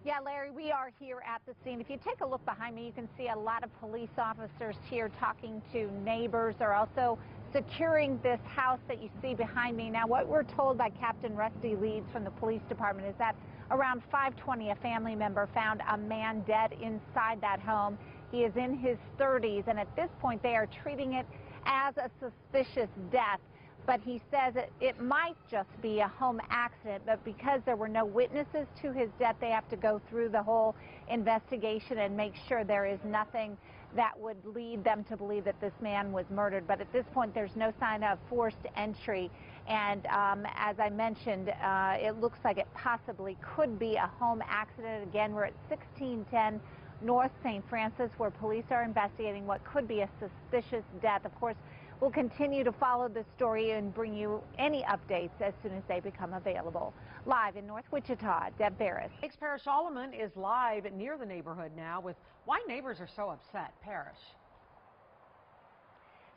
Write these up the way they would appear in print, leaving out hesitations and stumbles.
Yeah, Larry, we are here at the scene. If you take a look behind me, you can see a lot of police officers here talking to neighbors. They're also securing this house that you see behind me. Now, what we're told by Captain Rusty Leeds from the police department is that around 5:20, a family member found a man dead inside that home. He is in his 30s, and at this point, they are treating it as a suspicious death. But he says it might just be a home accident, but because there were no witnesses to his death, they have to go through the whole investigation and make sure there is nothing that would lead them to believe that this man was murdered. But at this point, there's no sign of forced entry. And as I mentioned, it looks like it possibly could be a home accident. Again, we're at 1610 North St. Francis, where police are investigating what could be a suspicious death. Of course, we'll continue to follow this story and bring you any updates as soon as they become available. Live in North Wichita, Deb Barris. Thanks, Parrish Solomon is live near the neighborhood now with why neighbors are so upset. Parrish.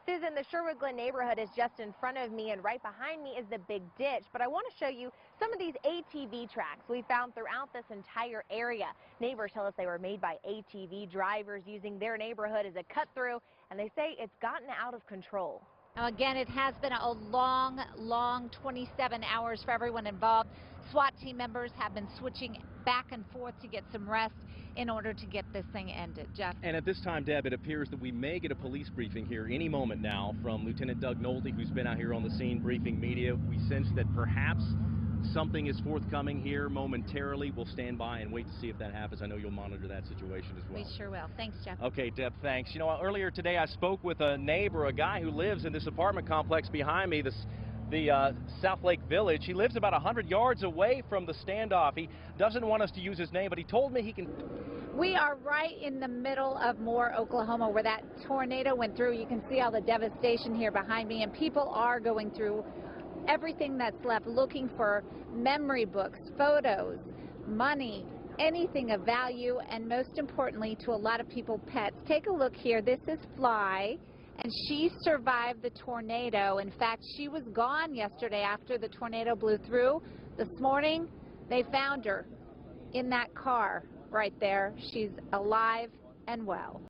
Susan, the Sherwood Glen neighborhood is just in front of me, and right behind me is the big ditch. But I want to show you some of these ATV tracks we found throughout this entire area. Neighbors tell us they were made by ATV drivers using their neighborhood as a cut-through, and they say it's gotten out of control. Now, again, it has been a long 27 hours for everyone involved. SWAT team members have been switching back and forth to get some rest in order to get this thing ended. Jeff? And at this time, Deb, it appears that we may get a police briefing here any moment now from Lieutenant Doug Nolte, who's been out here on the scene briefing media. We sense that perhaps something is forthcoming here momentarily. We'll stand by and wait to see if that happens. I know you'll monitor that situation as well. We sure will. Thanks, Jeff. Okay, Deb, thanks. You know, earlier today I spoke with a neighbor, a guy who lives in this apartment complex behind me, the South Lake Village. He lives about 100 yards away from the standoff. He doesn't want us to use his name, but he told me he can... We are right in the middle of Moore, Oklahoma, where that tornado went through. You can see all the devastation here behind me, and people are going through everything that's left, looking for memory books, photos, money, anything of value, and most importantly to a lot of people, pets. Take a look here. This is Fly, and she survived the tornado. In fact, she was gone yesterday after the tornado blew through. This morning, they found her in that car right there. She's alive and well.